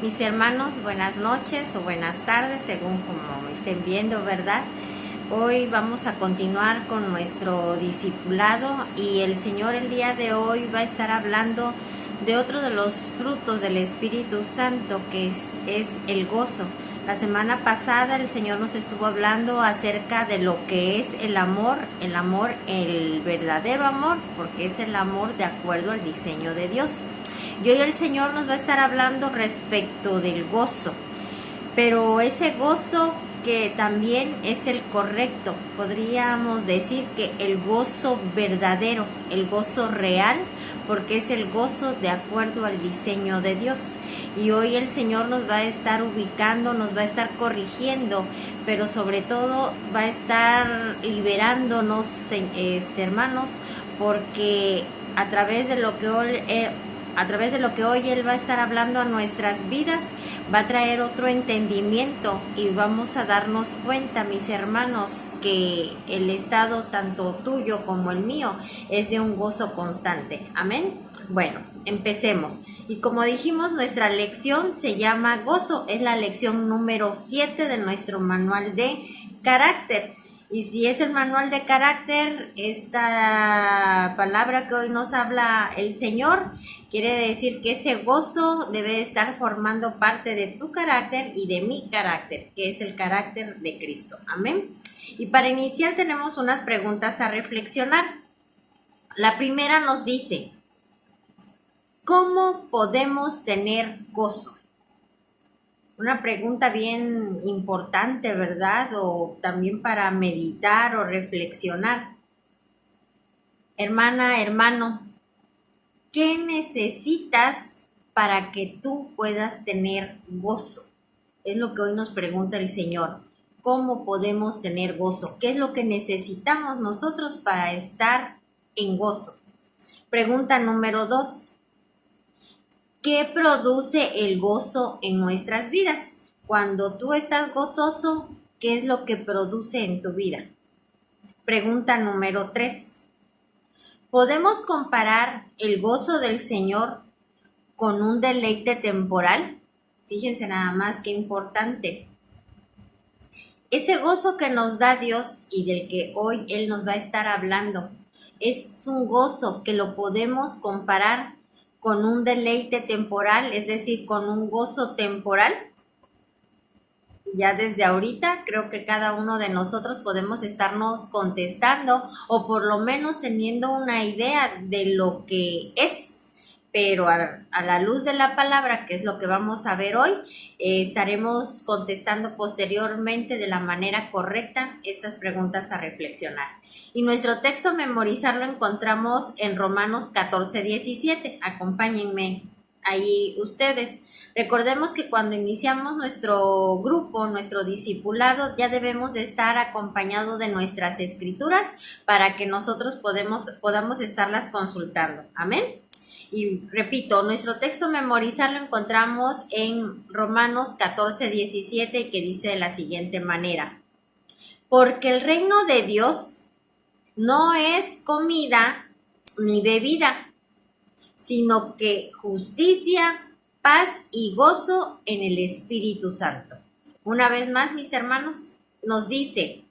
Mis hermanos, buenas noches o buenas tardes, según como me estén viendo, ¿verdad? Hoy vamos a continuar con nuestro discipulado y el Señor el día de hoy va a estar hablando de otro de los frutos del Espíritu Santo, que es el gozo. La semana pasada el Señor nos estuvo hablando acerca de lo que es el amor, el verdadero amor, porque es el amor de acuerdo al diseño de Dios. Y hoy el Señor nos va a estar hablando respecto del gozo, pero ese gozo que también es el correcto, podríamos decir que el gozo verdadero, el gozo real, porque es el gozo de acuerdo al diseño de Dios. Y hoy el Señor nos va a estar ubicando, nos va a estar corrigiendo, pero sobre todo va a estar liberándonos, hermanos, porque a través de lo que hoy Él va a estar hablando a nuestras vidas, va a traer otro entendimiento y vamos a darnos cuenta, mis hermanos, que el estado tanto tuyo como el mío es de un gozo constante. Amén. Bueno, empecemos. Y como dijimos, nuestra lección se llama gozo. Es la lección número 7 de nuestro manual de carácter. Y si es el manual de carácter, esta palabra que hoy nos habla el Señor quiere decir que ese gozo debe estar formando parte de tu carácter y de mi carácter, que es el carácter de Cristo. Amén. Y para iniciar tenemos unas preguntas a reflexionar. La primera nos dice, ¿cómo podemos tener gozo? Una pregunta bien importante, ¿verdad? O también para meditar o reflexionar. Hermana, hermano, ¿qué necesitas para que tú puedas tener gozo? Es lo que hoy nos pregunta el Señor. ¿Cómo podemos tener gozo? ¿Qué es lo que necesitamos nosotros para estar en gozo? Pregunta número 2. ¿Qué produce el gozo en nuestras vidas? Cuando tú estás gozoso, ¿qué es lo que produce en tu vida? Pregunta número 3. ¿Podemos comparar el gozo del Señor con un deleite temporal? Fíjense nada más qué importante. Ese gozo que nos da Dios y del que hoy Él nos va a estar hablando, es un gozo que lo podemos comparar con un deleite temporal, es decir, con un gozo temporal. Ya desde ahorita creo que cada uno de nosotros podemos estarnos contestando o por lo menos teniendo una idea de lo que es, pero a la luz de la palabra, que es lo que vamos a ver hoy, estaremos contestando posteriormente de la manera correcta estas preguntas a reflexionar. Y nuestro texto a memorizar lo encontramos en Romanos 14:17. Acompáñenme ahí ustedes. Recordemos que cuando iniciamos nuestro grupo, nuestro discipulado, ya debemos de estar acompañados de nuestras escrituras para que nosotros podamos estarlas consultando. Amén. Y repito, nuestro texto memorizar lo encontramos en Romanos 14:17, que dice de la siguiente manera: porque el reino de Dios no es comida ni bebida, sino que justicia, paz y gozo en el Espíritu Santo. Una vez más, mis hermanos, nos dice,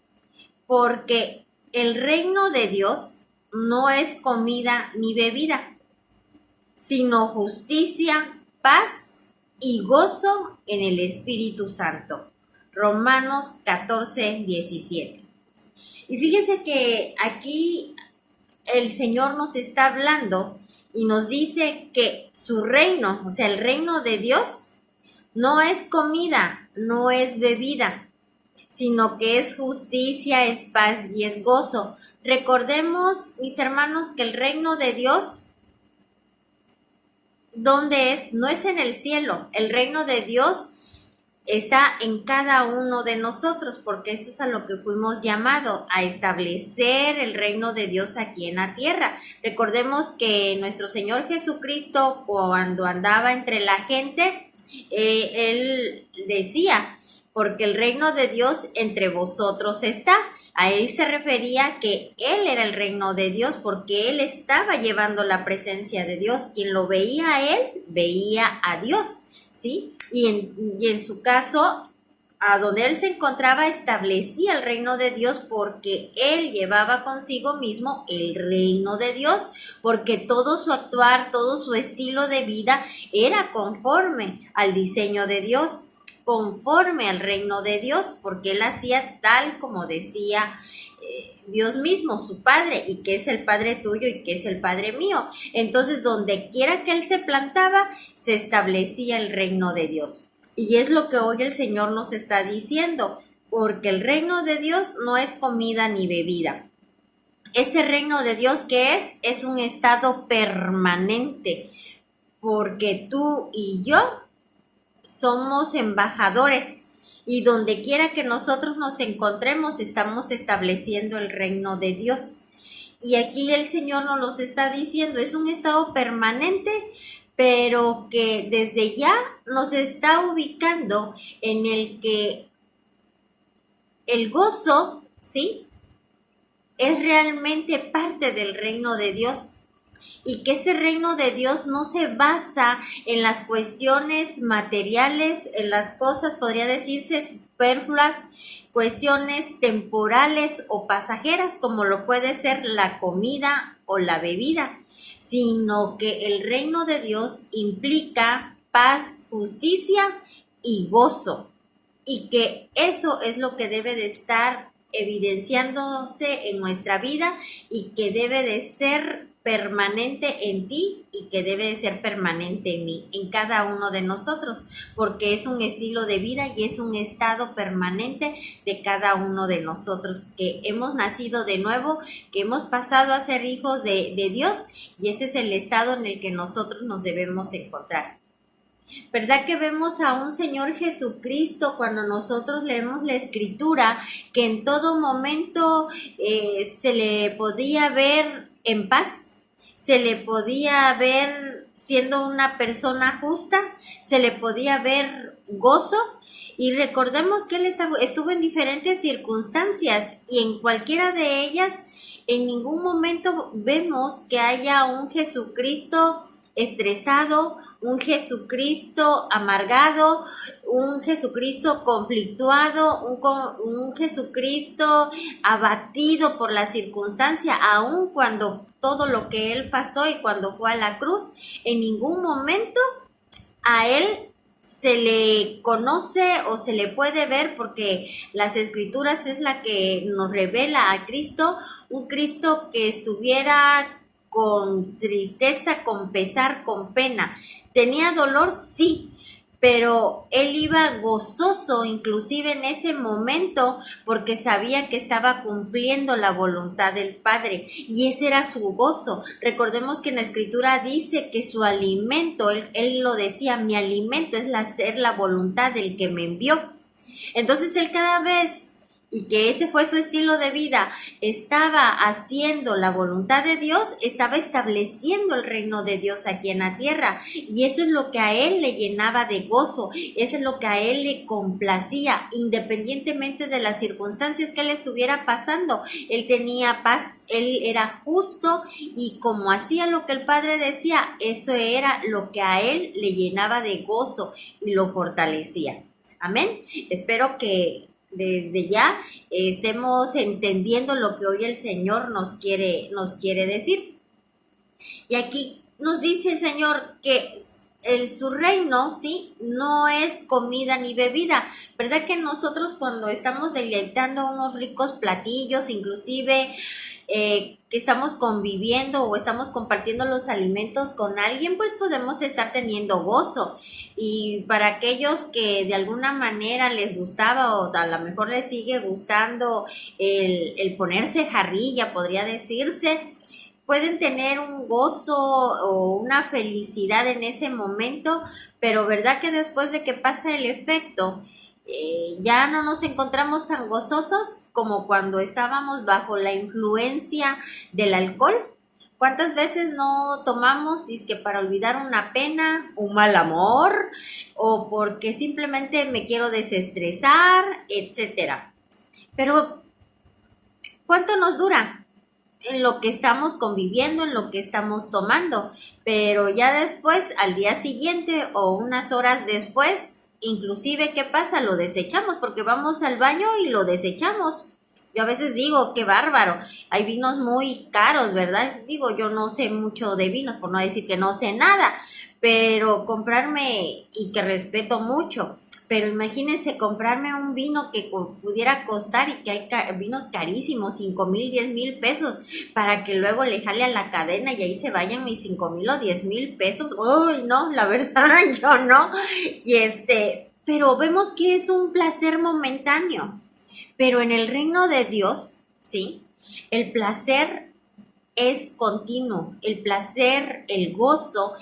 porque el reino de Dios no es comida ni bebida, sino justicia, paz y gozo en el Espíritu Santo. Romanos 14:17. Y fíjese que aquí el Señor nos está hablando y nos dice que su reino, o sea, el reino de Dios, no es comida, no es bebida, sino que es justicia, es paz y es gozo. Recordemos, mis hermanos, que el reino de Dios, ¿dónde es? No es en el cielo. El reino de Dios está en cada uno de nosotros, porque eso es a lo que fuimos llamados, a establecer el reino de Dios aquí en la tierra. Recordemos que nuestro Señor Jesucristo, cuando andaba entre la gente, Él decía, porque el reino de Dios entre vosotros está. A Él se refería que Él era el reino de Dios, porque Él estaba llevando la presencia de Dios. Quien lo veía a Él, veía a Dios. ¿sí? Y en su caso, a donde él se encontraba, establecía el reino de Dios porque él llevaba consigo mismo el reino de Dios, porque todo su actuar, todo su estilo de vida era conforme al diseño de Dios, conforme al reino de Dios, porque él hacía tal como decía Dios mismo, su Padre, y que es el Padre tuyo y que es el Padre mío. Entonces, donde quiera que él se plantaba, se establecía el reino de Dios. Y es lo que hoy el Señor nos está diciendo, porque el reino de Dios no es comida ni bebida. Ese reino de Dios que es un estado permanente, porque tú y yo somos embajadores y donde quiera que nosotros nos encontremos estamos estableciendo el reino de Dios. Y aquí el Señor nos los está diciendo, es un estado permanente, pero que desde ya nos está ubicando en el que el gozo, ¿sí?, es realmente parte del reino de Dios. Y que ese reino de Dios no se basa en las cuestiones materiales, en las cosas, podría decirse, superfluas, cuestiones temporales o pasajeras, como lo puede ser la comida o la bebida, sino que el reino de Dios implica paz, justicia y gozo. Y que eso es lo que debe de estar evidenciándose en nuestra vida y que debe de ser permanente en ti y que debe de ser permanente en mí, en cada uno de nosotros, porque es un estilo de vida y es un estado permanente de cada uno de nosotros, que hemos nacido de nuevo, que hemos pasado a ser hijos de Dios, y ese es el estado en el que nosotros nos debemos encontrar. ¿Verdad que vemos a un Señor Jesucristo cuando nosotros leemos la Escritura, que en todo momento se le podía ver en paz, se le podía ver siendo una persona justa, se le podía ver gozo? Y recordemos que él estuvo en diferentes circunstancias y en cualquiera de ellas en ningún momento vemos que haya un Jesucristo estresado, un Jesucristo amargado, un Jesucristo conflictuado, un Jesucristo abatido por la circunstancia, aun cuando todo lo que él pasó y cuando fue a la cruz, en ningún momento a él se le conoce o se le puede ver, porque las Escrituras es la que nos revela a Cristo, un Cristo que estuviera con tristeza, con pesar, con pena. ¿Tenía dolor? Sí, pero él iba gozoso inclusive en ese momento porque sabía que estaba cumpliendo la voluntad del Padre y ese era su gozo. Recordemos que en la Escritura dice que su alimento, él lo decía, mi alimento es hacer la voluntad del que me envió. Entonces él cada vez, y que ese fue su estilo de vida, estaba haciendo la voluntad de Dios, estaba estableciendo el reino de Dios aquí en la tierra, y eso es lo que a él le llenaba de gozo, eso es lo que a él le complacía, independientemente de las circunstancias que él estuviera pasando. Él tenía paz, él era justo, y como hacía lo que el Padre decía, eso era lo que a él le llenaba de gozo y lo fortalecía. Amén. Espero que desde ya estemos entendiendo lo que hoy el Señor nos quiere decir. Y aquí nos dice el Señor que su reino, ¿sí?, no es comida ni bebida. ¿Verdad que nosotros cuando estamos deleitando unos ricos platillos, inclusive que estamos conviviendo o estamos compartiendo los alimentos con alguien, pues podemos estar teniendo gozo? Y para aquellos que de alguna manera les gustaba o a lo mejor les sigue gustando el ponerse jarrilla, podría decirse, pueden tener un gozo o una felicidad en ese momento, pero verdad que después de que pasa el efecto, ya no nos encontramos tan gozosos como cuando estábamos bajo la influencia del alcohol. ¿Cuántas veces no tomamos dizque para olvidar una pena, un mal amor, o porque simplemente me quiero desestresar, etcétera? Pero ¿cuánto nos dura? en lo que estamos conviviendo, en lo que estamos tomando, pero ya después, al día siguiente o unas horas después, inclusive, ¿qué pasa? Lo desechamos porque vamos al baño y lo desechamos. Yo a veces digo, qué bárbaro, hay vinos muy caros, ¿verdad? Digo, yo no sé mucho de vinos, por no decir que no sé nada, pero comprarme, y que respeto mucho, pero imagínense comprarme un vino que pudiera costar, y que hay vinos carísimos, 5,000, 10,000 pesos, para que luego le jale a la cadena y ahí se vayan mis 5,000 o 10,000 pesos. Uy, no, la verdad, yo no. Y pero vemos que es un placer momentáneo. Pero en el reino de Dios, ¿sí? El placer es continuo, el placer, el gozo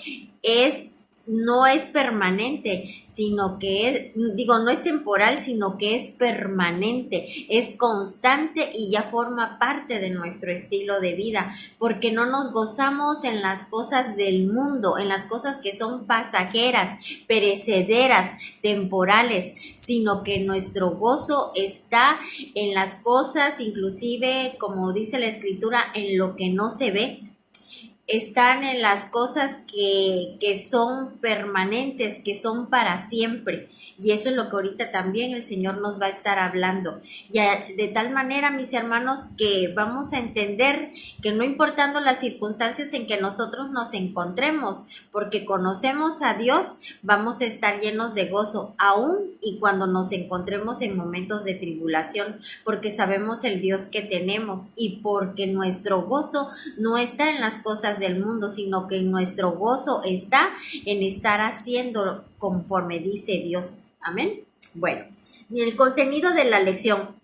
no es permanente, sino que no es temporal, sino que es permanente, es constante y ya forma parte de nuestro estilo de vida, porque no nos gozamos en las cosas del mundo, en las cosas que son pasajeras, perecederas, temporales, sino que nuestro gozo está en las cosas, inclusive, como dice la Escritura, en lo que no se ve. Están en las cosas que son permanentes, que son para siempre. Y eso es lo que ahorita también el Señor nos va a estar hablando. Ya de tal manera, mis hermanos, que vamos a entender que no importando las circunstancias en que nosotros nos encontremos, porque conocemos a Dios, vamos a estar llenos de gozo, aún y cuando nos encontremos en momentos de tribulación, porque sabemos el Dios que tenemos y porque nuestro gozo no está en las cosas del mundo, sino que nuestro gozo está en estar haciendo conforme dice Dios. Amén. Bueno, y el contenido de la lección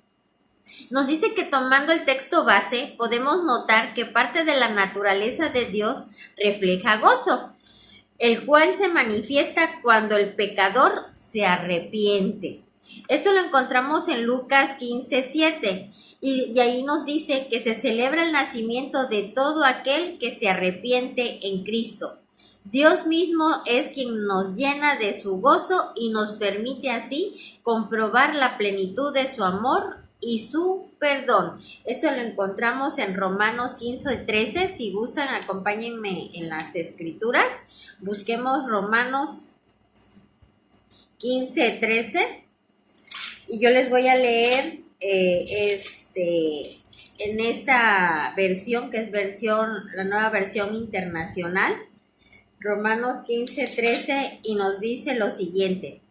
nos dice que, tomando el texto base, podemos notar que parte de la naturaleza de Dios refleja gozo, el cual se manifiesta cuando el pecador se arrepiente. Esto lo encontramos en Lucas 15:7. Y ahí nos dice que se celebra el nacimiento de todo aquel que se arrepiente en Cristo. Dios mismo es quien nos llena de su gozo y nos permite así comprobar la plenitud de su amor y su perdón. Esto lo encontramos en Romanos 15:13. Si gustan, acompáñenme en las escrituras. Busquemos Romanos 15:13 y yo les voy a leer en esta versión, que es la nueva versión internacional, Romanos 15:13, y nos dice lo siguiente: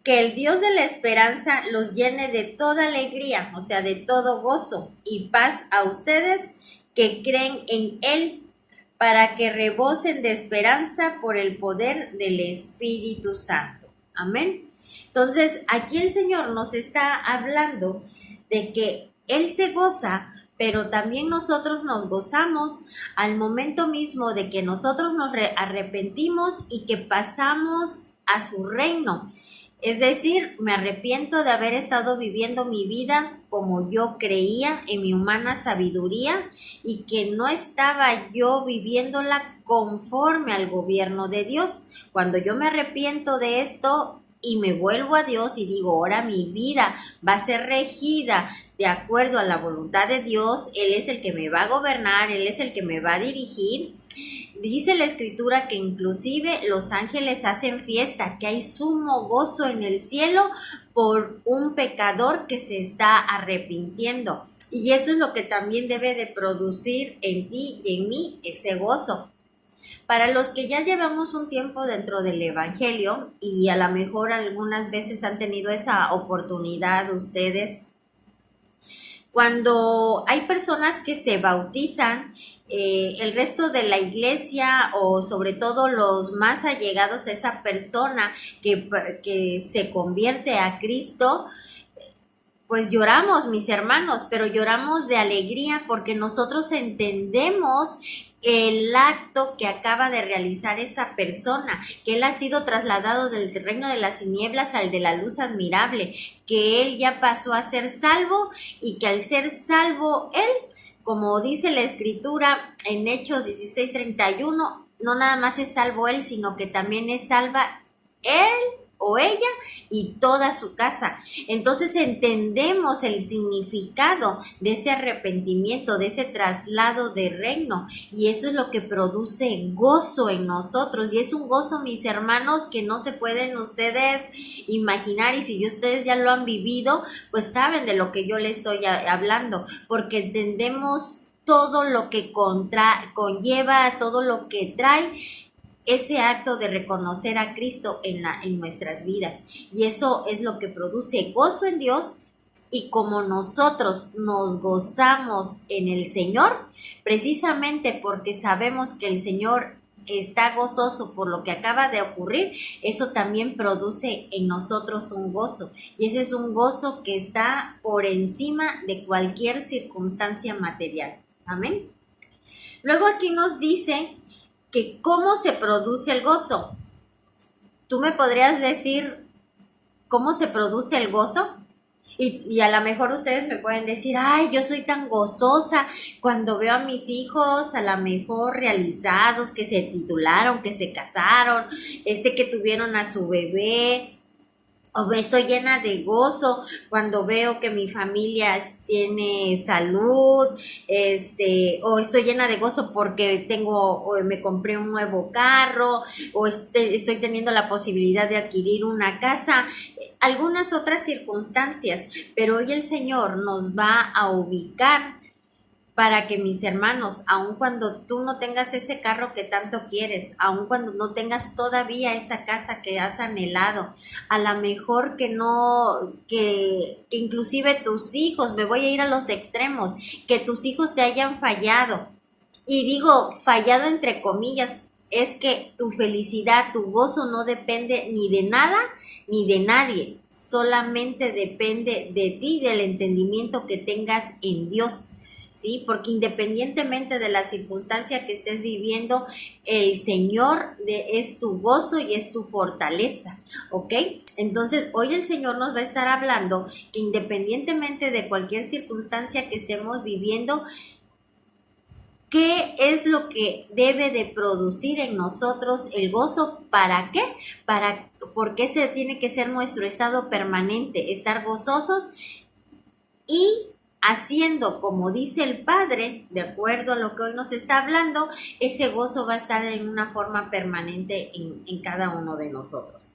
que el Dios de la esperanza los llene de toda alegría, o sea, de todo gozo y paz a ustedes que creen en Él, para que rebosen de esperanza por el poder del Espíritu Santo. Amén. Entonces, aquí el Señor nos está hablando de que Él se goza, pero también nosotros nos gozamos al momento mismo de que nosotros nos arrepentimos y que pasamos a su reino. Es decir, me arrepiento de haber estado viviendo mi vida como yo creía, en mi humana sabiduría, y que no estaba yo viviéndola conforme al gobierno de Dios. Cuando yo me arrepiento de esto y me vuelvo a Dios y digo, ahora mi vida va a ser regida de acuerdo a la voluntad de Dios, Él es el que me va a gobernar, Él es el que me va a dirigir. Dice la Escritura que inclusive los ángeles hacen fiesta, que hay sumo gozo en el cielo por un pecador que se está arrepintiendo. Y eso es lo que también debe de producir en ti y en mí, ese gozo. Para los que ya llevamos un tiempo dentro del Evangelio, y a lo mejor algunas veces han tenido esa oportunidad ustedes, cuando hay personas que se bautizan, el resto de la iglesia, o sobre todo los más allegados a esa persona que se convierte a Cristo, pues lloramos, mis hermanos, pero lloramos de alegría porque nosotros entendemos el acto que acaba de realizar esa persona, que él ha sido trasladado del reino de las tinieblas al de la luz admirable, que él ya pasó a ser salvo, y que al ser salvo él, como dice la Escritura en Hechos 16:31, no nada más es salvo él, sino que también es salva él o ella y toda su casa. Entonces entendemos el significado de ese arrepentimiento, de ese traslado de reino, y eso es lo que produce gozo en nosotros, y es un gozo, mis hermanos, que no se pueden ustedes imaginar, y si ustedes ya lo han vivido, pues saben de lo que yo les estoy hablando, porque entendemos todo lo que conlleva, todo lo que trae ese acto de reconocer a Cristo en nuestras vidas, y eso es lo que produce gozo en Dios. Y como nosotros nos gozamos en el Señor, precisamente porque sabemos que el Señor está gozoso por lo que acaba de ocurrir, eso también produce en nosotros un gozo, y ese es un gozo que está por encima de cualquier circunstancia material. Amén. Luego aquí nos dice que cómo se produce el gozo. ¿Tú me podrías decir cómo se produce el gozo? Y a lo mejor ustedes me pueden decir, ay, yo soy tan gozosa cuando veo a mis hijos a lo mejor realizados, que se titularon, que se casaron, que tuvieron a su bebé. O estoy llena de gozo cuando veo que mi familia tiene salud, o estoy llena de gozo porque o me compré un nuevo carro, o estoy teniendo la posibilidad de adquirir una casa, algunas otras circunstancias, pero hoy el Señor nos va a ubicar para que, mis hermanos, aun cuando tú no tengas ese carro que tanto quieres, aun cuando no tengas todavía esa casa que has anhelado, a lo mejor que inclusive tus hijos, me voy a ir a los extremos, que tus hijos te hayan fallado, y digo fallado entre comillas, es que tu felicidad, tu gozo no depende ni de nada ni de nadie, solamente depende de ti, del entendimiento que tengas en Dios. ¿Sí? Porque independientemente de la circunstancia que estés viviendo, el Señor es tu gozo y es tu fortaleza, ¿ok? Entonces, hoy el Señor nos va a estar hablando que independientemente de cualquier circunstancia que estemos viviendo, ¿qué es lo que debe de producir en nosotros el gozo? ¿Para qué? Porque ese tiene que ser nuestro estado permanente, estar gozosos y haciendo como dice el Padre, de acuerdo a lo que hoy nos está hablando, ese gozo va a estar en una forma permanente en cada uno de nosotros.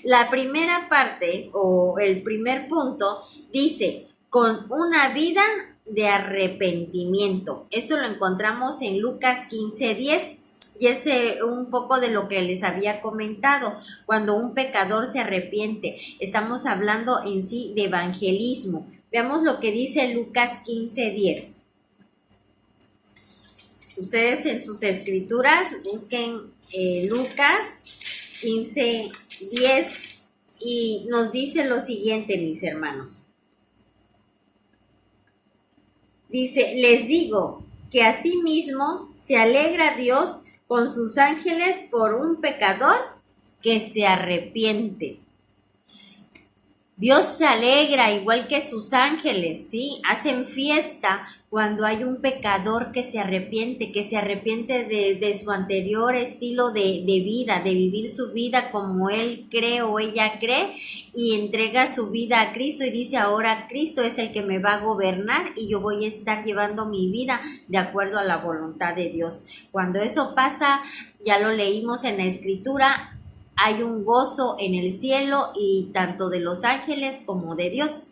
La primera parte o el primer punto dice, con una vida de arrepentimiento. Esto lo encontramos en Lucas 15:10. Y es un poco de lo que les había comentado, cuando un pecador se arrepiente. Estamos hablando en sí de evangelismo. Veamos lo que dice Lucas 15:10. Ustedes en sus escrituras busquen Lucas 15:10 y nos dice lo siguiente, mis hermanos. Dice, les digo que asimismo se alegra Dios con sus ángeles por un pecador que se arrepiente. Dios se alegra igual que sus ángeles, ¿sí? Hacen fiesta cuando hay un pecador que se arrepiente de su anterior estilo de vida, de vivir su vida como él cree o ella cree, y entrega su vida a Cristo y dice, ahora Cristo es el que me va a gobernar y yo voy a estar llevando mi vida de acuerdo a la voluntad de Dios. Cuando eso pasa, ya lo leímos en la Escritura, hay un gozo en el cielo y tanto de los ángeles como de Dios.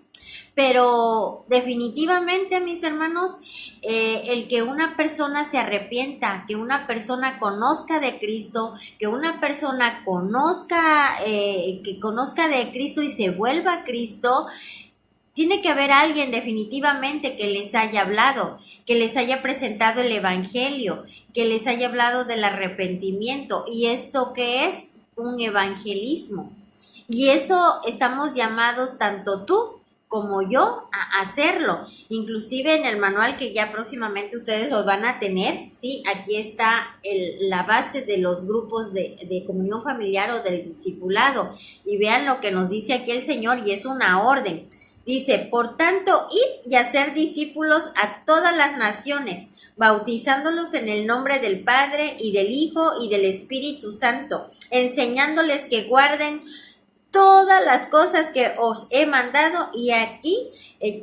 Pero definitivamente, mis hermanos, el que una persona se arrepienta, que una persona conozca de Cristo, que una persona conozca de Cristo y se vuelva a Cristo, tiene que haber alguien definitivamente que les haya hablado, que les haya presentado el evangelio, que les haya hablado del arrepentimiento. ¿Y esto qué es? Un evangelismo. Y eso estamos llamados tanto tú como yo a hacerlo. Inclusive en el manual que ya próximamente ustedes lo van a tener, ¿sí? Aquí está la base de los grupos de comunión familiar o del discipulado. Y vean lo que nos dice aquí el Señor, y es una orden. Dice, por tanto, id y hacer discípulos a todas las naciones, bautizándolos en el nombre del Padre y del Hijo y del Espíritu Santo, enseñándoles que guarden todas las cosas que os he mandado, y aquí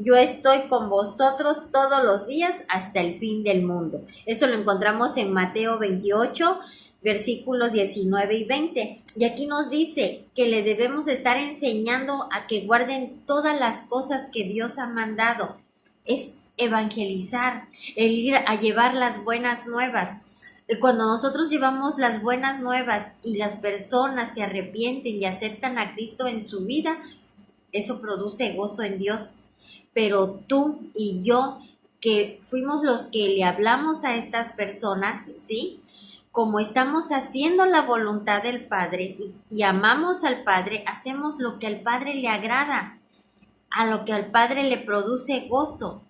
yo estoy con vosotros todos los días hasta el fin del mundo. Esto lo encontramos en Mateo 28, versículos 19 y 20. Y aquí nos dice que le debemos estar enseñando a que guarden todas las cosas que Dios ha mandado. Es evangelizar, el ir a llevar las buenas nuevas. Cuando nosotros llevamos las buenas nuevas y las personas se arrepienten y aceptan a Cristo en su vida, eso produce gozo en Dios. Pero tú y yo, que fuimos los que le hablamos a estas personas, ¿sí? Como estamos haciendo la voluntad del Padre y amamos al Padre, hacemos lo que al Padre le agrada, a lo que al Padre le produce gozo.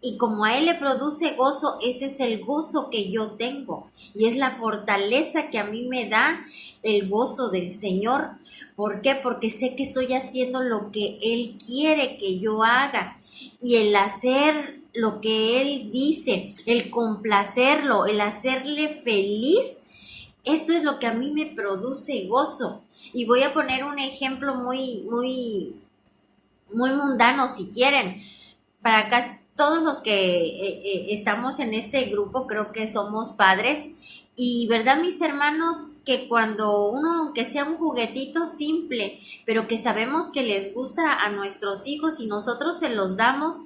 Y como a Él le produce gozo, ese es el gozo que yo tengo. Y es la fortaleza que a mí me da el gozo del Señor. ¿Por qué? Porque sé que estoy haciendo lo que Él quiere que yo haga. Y el hacer lo que Él dice, el complacerlo, el hacerle feliz, eso es lo que a mí me produce gozo. Y voy a poner un ejemplo muy mundano, si quieren. Para acá, todos los que estamos en este grupo, creo que somos padres. Y verdad, mis hermanos, que cuando uno, aunque sea un juguetito simple, pero que sabemos que les gusta a nuestros hijos y nosotros se los damos,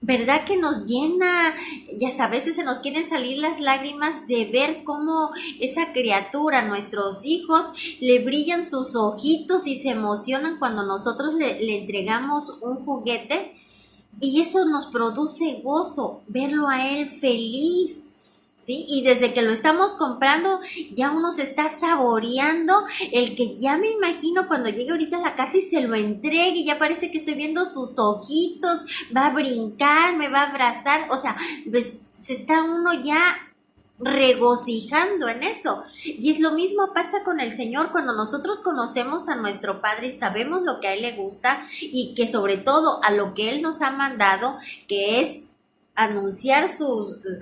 ¿verdad que nos llena? Y hasta a veces se nos quieren salir las lágrimas de ver cómo esa criatura, nuestros hijos, le brillan sus ojitos y se emocionan cuando nosotros le entregamos un juguete. Y eso nos produce gozo, verlo a él feliz, ¿sí? Y desde que lo estamos comprando, ya uno se está saboreando el que ya me imagino cuando llegue ahorita a la casa y se lo entregue, ya parece que estoy viendo sus ojitos, va a brincar, me va a abrazar, o sea, pues se está uno ya regocijando en eso. Y es lo mismo pasa con el Señor cuando nosotros conocemos a nuestro Padre y sabemos lo que a Él le gusta y que sobre todo a lo que Él nos ha mandado, que es anunciar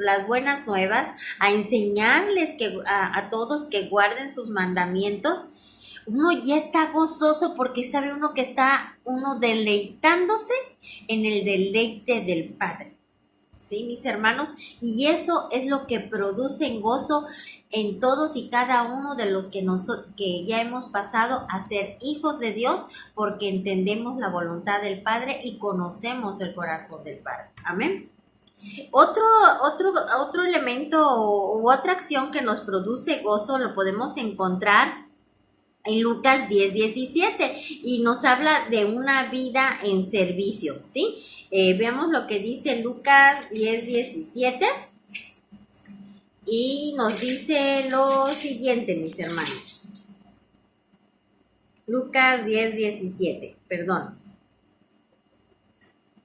las buenas nuevas, a enseñarles a todos que guarden sus mandamientos. Uno ya está gozoso porque sabe uno que está uno deleitándose en el deleite del Padre. ¿Sí, mis hermanos? Y eso es lo que produce gozo en todos y cada uno de los que ya hemos pasado a ser hijos de Dios, porque entendemos la voluntad del Padre y conocemos el corazón del Padre. Amén. Otro elemento u otra acción que nos produce gozo lo podemos encontrar en Lucas 10:17 y nos habla de una vida en servicio, ¿sí? Veamos lo que dice Lucas 10:17 y nos dice lo siguiente, mis hermanos. Lucas 10:17, perdón.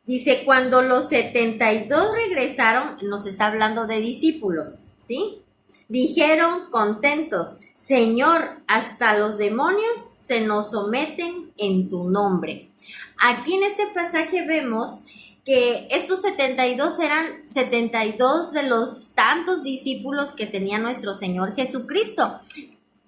Dice, cuando los 72 regresaron, nos está hablando de discípulos, ¿sí? Dijeron contentos, Señor, hasta los demonios se nos someten en tu nombre. Aquí en este pasaje vemos que estos 72 eran 72 de los tantos discípulos que tenía nuestro Señor Jesucristo.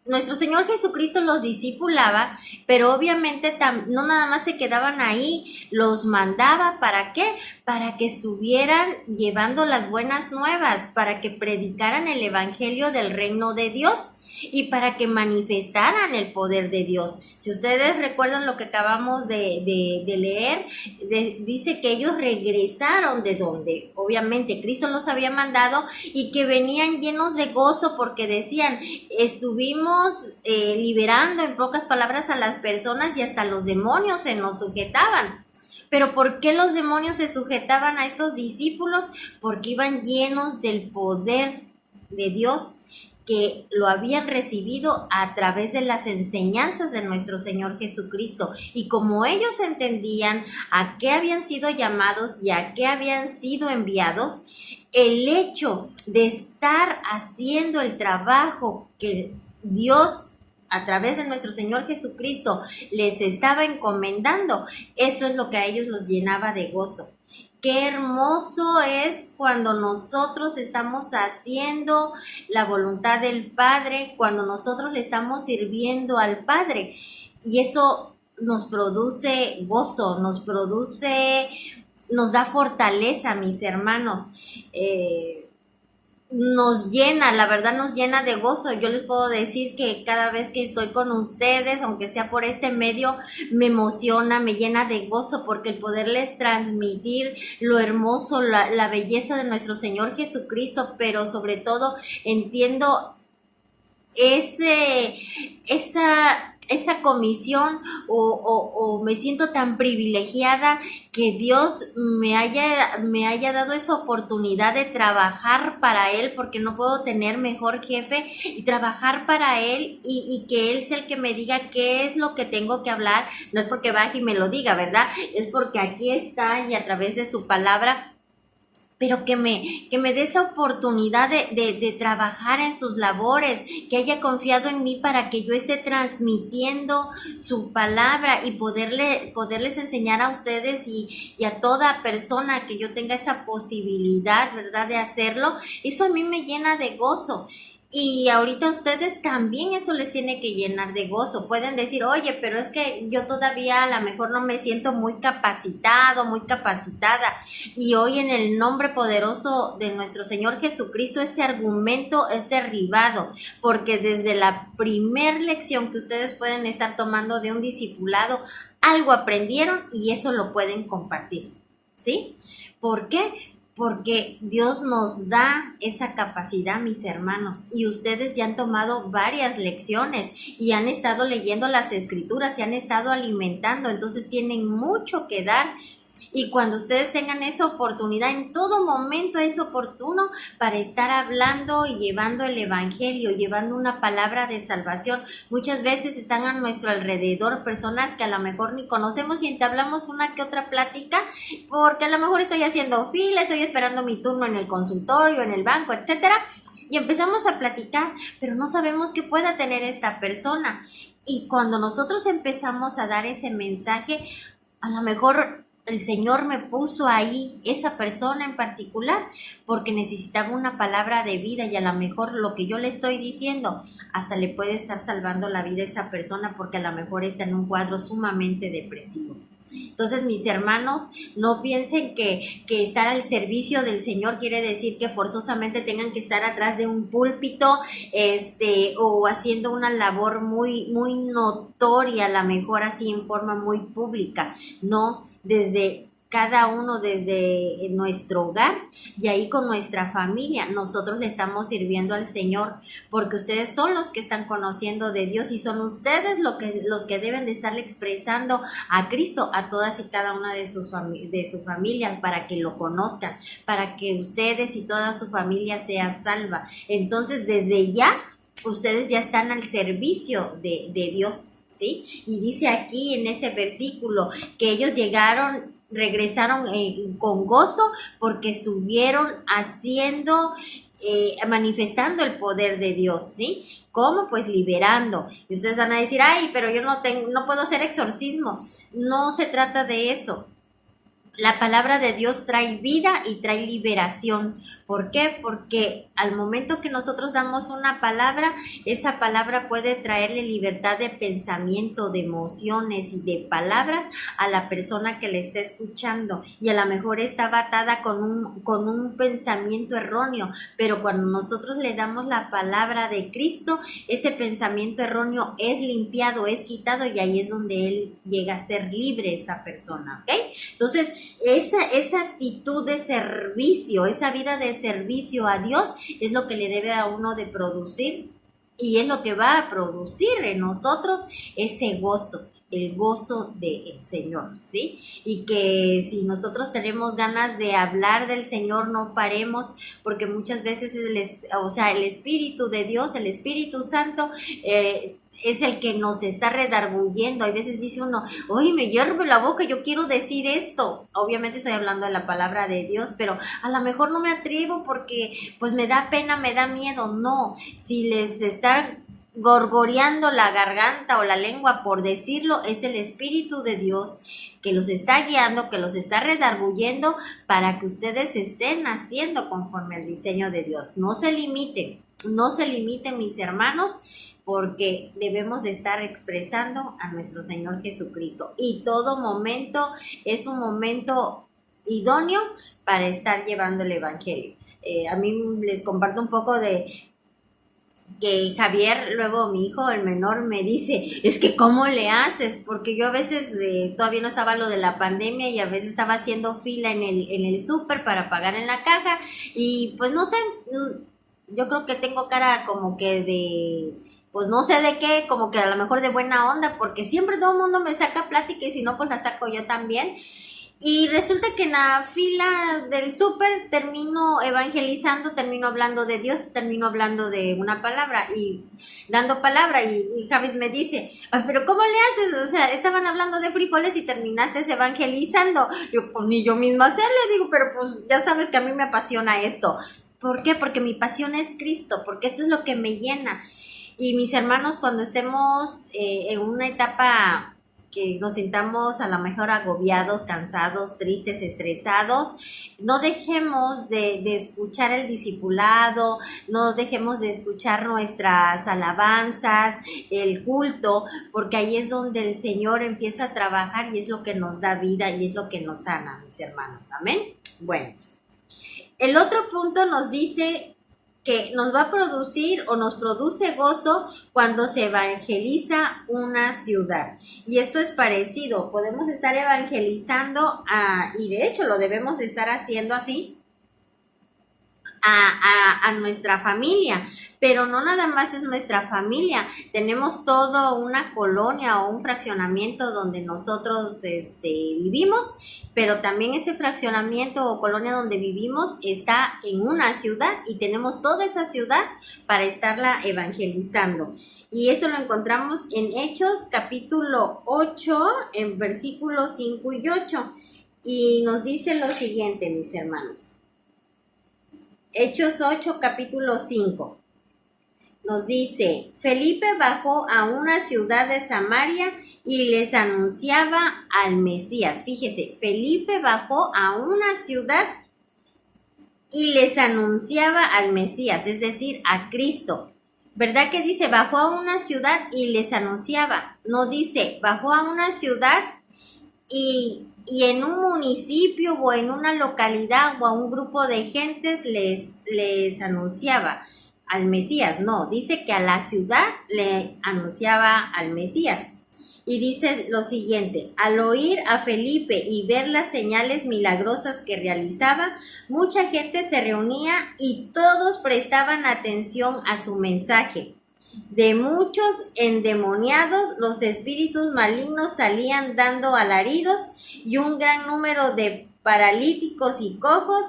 Nuestro Señor Jesucristo los discipulaba, pero obviamente no nada más se quedaban ahí, los mandaba, ¿para qué? Para que estuvieran llevando las buenas nuevas, para que predicaran el evangelio del reino de Dios y para que manifestaran el poder de Dios. Si ustedes recuerdan lo que acabamos de leer, dice que ellos regresaron de donde obviamente Cristo los había mandado y que venían llenos de gozo porque decían, estuvimos liberando en pocas palabras a las personas y hasta los demonios se nos sujetaban. Pero ¿por qué los demonios se sujetaban a estos discípulos? Porque iban llenos del poder de Dios, que lo habían recibido a través de las enseñanzas de nuestro Señor Jesucristo. Y como ellos entendían a qué habían sido llamados y a qué habían sido enviados, el hecho de estar haciendo el trabajo que Dios a través de nuestro Señor Jesucristo les estaba encomendando, eso es lo que a ellos los llenaba de gozo. Qué hermoso es cuando nosotros estamos haciendo la voluntad del Padre, cuando nosotros le estamos sirviendo al Padre. y eso nos produce gozo, nos da fortaleza, mis hermanos. Nos llena, la verdad nos llena de gozo. Yo les puedo decir que cada vez que estoy con ustedes, aunque sea por este medio, me emociona, me llena de gozo, porque el poderles transmitir lo hermoso, la belleza de nuestro Señor Jesucristo, pero sobre todo entiendo esa comisión, o me siento tan privilegiada que Dios me haya dado esa oportunidad de trabajar para Él, porque no puedo tener mejor jefe, y trabajar para Él, y que Él sea el que me diga qué es lo que tengo que hablar. No es porque baje y me lo diga, ¿verdad? Es porque aquí está, y a través de su palabra, pero que me dé esa oportunidad de trabajar en sus labores, que haya confiado en mí para que yo esté transmitiendo su palabra y poderles enseñar a ustedes y a toda persona que yo tenga esa posibilidad, ¿verdad?, de hacerlo. Eso a mí me llena de gozo. Y ahorita a ustedes también eso les tiene que llenar de gozo. Pueden decir, oye, pero es que yo todavía a lo mejor no me siento muy capacitado, muy capacitada. Y hoy, en el nombre poderoso de nuestro Señor Jesucristo, ese argumento es derribado, porque desde la primer lección que ustedes pueden estar tomando de un discipulado, algo aprendieron y eso lo pueden compartir, ¿sí? ¿Por qué? Porque Dios nos da esa capacidad, mis hermanos, y ustedes ya han tomado varias lecciones y han estado leyendo las escrituras, y han estado alimentando, entonces tienen mucho que dar. Y cuando ustedes tengan esa oportunidad, en todo momento es oportuno para estar hablando y llevando el evangelio, llevando una palabra de salvación. Muchas veces están a nuestro alrededor personas que a lo mejor ni conocemos, y entablamos una que otra plática, porque a lo mejor estoy haciendo fila, estoy esperando mi turno en el consultorio, en el banco, etcétera, y empezamos a platicar, pero no sabemos qué pueda tener esta persona. Y cuando nosotros empezamos a dar ese mensaje, a lo mejor el Señor me puso ahí esa persona en particular porque necesitaba una palabra de vida, y a lo mejor lo que yo le estoy diciendo hasta le puede estar salvando la vida a esa persona, porque a lo mejor está en un cuadro sumamente depresivo. Entonces, mis hermanos, no piensen que estar al servicio del Señor quiere decir que forzosamente tengan que estar atrás de un púlpito, o haciendo una labor muy, muy notoria, a lo mejor así en forma muy pública. No, desde cada uno, desde nuestro hogar, y ahí con nuestra familia, nosotros le estamos sirviendo al Señor, porque ustedes son los que están conociendo de Dios, y son ustedes los que deben de estarle expresando a Cristo a todas y cada una de su familia, para que lo conozcan, para que ustedes y toda su familia sea salva. Entonces, desde ya, ustedes ya están al servicio de Dios, ¿sí? Y dice aquí en ese versículo que ellos regresaron con gozo, porque estuvieron manifestando el poder de Dios, ¿sí? ¿Cómo? Pues liberando. Y ustedes van a decir, ay, pero yo no puedo hacer exorcismo. No se trata de eso. La palabra de Dios trae vida y trae liberación. ¿Por qué? Porque al momento que nosotros damos una palabra, esa palabra puede traerle libertad de pensamiento, de emociones y de palabras a la persona que le está escuchando. Y a lo mejor está atada con un pensamiento erróneo, pero cuando nosotros le damos la palabra de Cristo, ese pensamiento erróneo es limpiado, es quitado, y ahí es donde Él llega a ser libre, esa persona, ¿ok? Entonces, esa actitud de servicio, esa vida de servicio a Dios es lo que le debe a uno de producir, y es lo que va a producir en nosotros ese gozo, el gozo del Señor, ¿sí? Y que si nosotros tenemos ganas de hablar del Señor, no paremos, porque muchas veces el Espíritu de Dios, el Espíritu Santo, es el que nos está redarguyendo. Hay veces dice uno, oye, me hierve la boca, yo quiero decir esto. Obviamente estoy hablando de la palabra de Dios, pero a lo mejor no me atrevo porque pues me da pena, me da miedo. No, si les está gorgoreando la garganta o la lengua por decirlo, es el Espíritu de Dios que los está guiando, que los está redarguyendo para que ustedes estén haciendo conforme al diseño de Dios. No se limiten, mis hermanos, porque debemos de estar expresando a nuestro Señor Jesucristo. Y todo momento es un momento idóneo para estar llevando el Evangelio. A mí les comparto un poco de que Javier, luego mi hijo, el menor, me dice, es que ¿cómo le haces? Porque yo a veces todavía no estaba lo de la pandemia y a veces estaba haciendo fila en el súper para pagar en la caja y pues no sé, yo creo que tengo cara como que de, pues no sé de qué, como que a lo mejor de buena onda, porque siempre todo el mundo me saca plática y si no, pues la saco yo también. Y resulta que en la fila del súper termino evangelizando, termino hablando de Dios, termino hablando de una palabra y dando palabra. Y Javis me dice, pero ¿cómo le haces? O sea, estaban hablando de frijoles y terminaste evangelizando. Yo, pues ni yo misma sé, le digo, pero pues ya sabes que a mí me apasiona esto. ¿Por qué? Porque mi pasión es Cristo, porque eso es lo que me llena. Y mis hermanos, cuando estemos en una etapa que nos sintamos a lo mejor agobiados, cansados, tristes, estresados, no dejemos de escuchar el discipulado, no dejemos de escuchar nuestras alabanzas, el culto, porque ahí es donde el Señor empieza a trabajar y es lo que nos da vida y es lo que nos sana, mis hermanos. Amén. Bueno, el otro punto nos dice que nos va a producir o nos produce gozo cuando se evangeliza una ciudad. Y esto es parecido, podemos estar evangelizando y de hecho lo debemos estar haciendo así, a nuestra familia, pero no nada más es nuestra familia, tenemos toda una colonia o un fraccionamiento donde nosotros vivimos, pero también ese fraccionamiento o colonia donde vivimos está en una ciudad y tenemos toda esa ciudad para estarla evangelizando. Y esto lo encontramos en Hechos capítulo 8, en versículos 5 y 8, y nos dice lo siguiente, mis hermanos. Hechos 8, capítulo 5. Nos dice, Felipe bajó a una ciudad de Samaria y les anunciaba al Mesías. Fíjese, Felipe bajó a una ciudad y les anunciaba al Mesías, es decir, a Cristo. ¿Verdad que dice, bajó a una ciudad y les anunciaba? No dice, bajó a una ciudad y en un municipio o en una localidad o a un grupo de gentes les anunciaba al Mesías. No, dice que a la ciudad le anunciaba al Mesías. Y dice lo siguiente, al oír a Felipe y ver las señales milagrosas que realizaba, mucha gente se reunía y todos prestaban atención a su mensaje. De muchos endemoniados, los espíritus malignos salían dando alaridos y un gran número de paralíticos y cojos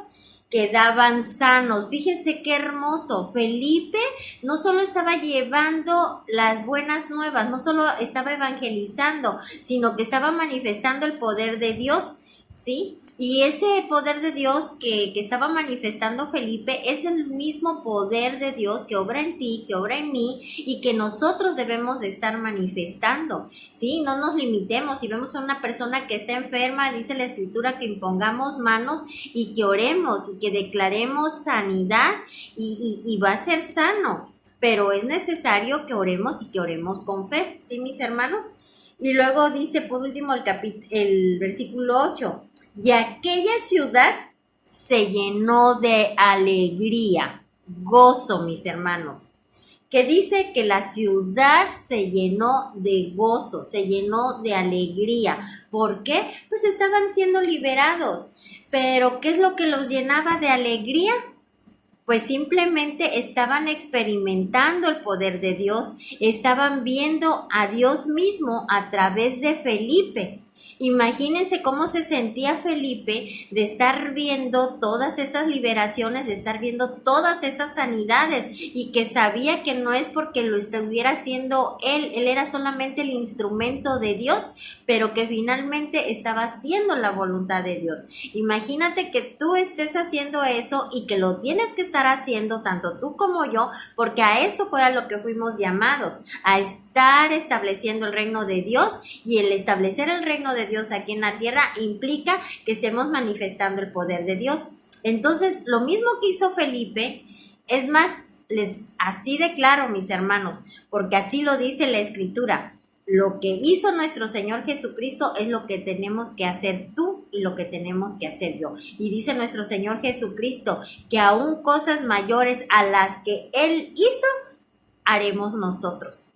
quedaban sanos. Fíjese qué hermoso. Felipe no solo estaba llevando las buenas nuevas, no solo estaba evangelizando, sino que estaba manifestando el poder de Dios, ¿sí? Y ese poder de Dios que estaba manifestando Felipe es el mismo poder de Dios que obra en ti, que obra en mí y que nosotros debemos de estar manifestando, ¿sí? No nos limitemos. Si vemos a una persona que está enferma, dice la Escritura que impongamos manos y que oremos y que declaremos sanidad y va a ser sano. Pero es necesario que oremos y que oremos con fe, ¿sí, mis hermanos? Y luego dice por último el versículo 8, y aquella ciudad se llenó de alegría, gozo, mis hermanos, que dice que la ciudad se llenó de gozo, se llenó de alegría. ¿Por qué? Pues estaban siendo liberados. Pero ¿qué es lo que los llenaba de alegría? Pues simplemente estaban experimentando el poder de Dios, estaban viendo a Dios mismo a través de Felipe. Imagínense cómo se sentía Felipe de estar viendo todas esas liberaciones, de estar viendo todas esas sanidades y que sabía que no es porque lo estuviera haciendo él era solamente el instrumento de Dios, pero que finalmente estaba haciendo la voluntad de Dios. Imagínate que tú estés haciendo eso y que lo tienes que estar haciendo tanto tú como yo, porque a eso fue a lo que fuimos llamados, a estar estableciendo el reino de Dios, y el establecer el reino de Dios aquí en la tierra implica que estemos manifestando el poder de Dios. Entonces, lo mismo que hizo Felipe, es más, así de claro, mis hermanos, porque así lo dice la Escritura. Lo que hizo nuestro Señor Jesucristo es lo que tenemos que hacer tú y lo que tenemos que hacer yo. Y dice nuestro Señor Jesucristo que aún cosas mayores a las que Él hizo, haremos nosotros.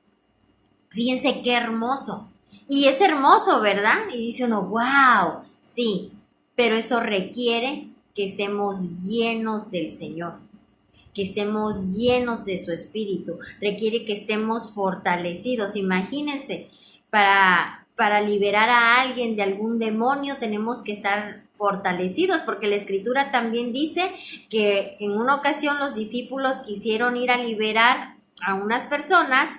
Fíjense qué hermoso. Y es hermoso, ¿verdad? Y dice uno, wow, sí, pero eso requiere que estemos llenos del Señor, que estemos llenos de su Espíritu, requiere que estemos fortalecidos. Imagínense, para liberar a alguien de algún demonio tenemos que estar fortalecidos, porque la Escritura también dice que en una ocasión los discípulos quisieron ir a liberar a unas personas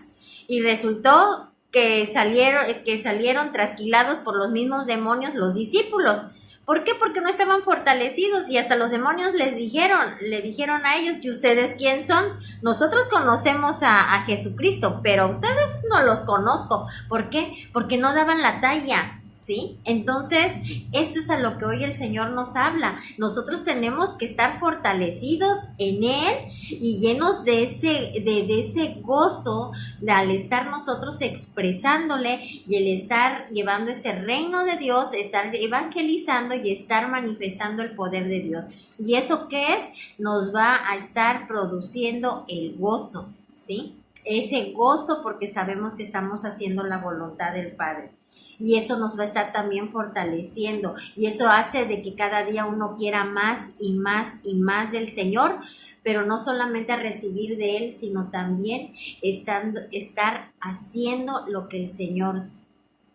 y resultó que salieron trasquilados por los mismos demonios los discípulos. ¿Por qué? Porque no estaban fortalecidos y hasta los demonios le dijeron a ellos, ¿y ustedes quién son? Nosotros conocemos a Jesucristo, pero ustedes no los conozco. ¿Por qué? Porque no daban la talla, ¿sí? Entonces, esto es a lo que hoy el Señor nos habla. Nosotros tenemos que estar fortalecidos en Él y llenos de ese gozo al estar nosotros expresándole y el estar llevando ese reino de Dios, estar evangelizando y estar manifestando el poder de Dios. ¿Y eso qué es? Nos va a estar produciendo el gozo, ¿sí? Ese gozo porque sabemos que estamos haciendo la voluntad del Padre. Y eso nos va a estar también fortaleciendo y eso hace de que cada día uno quiera más y más y más del Señor, pero no solamente a recibir de Él, sino también estar haciendo lo que el Señor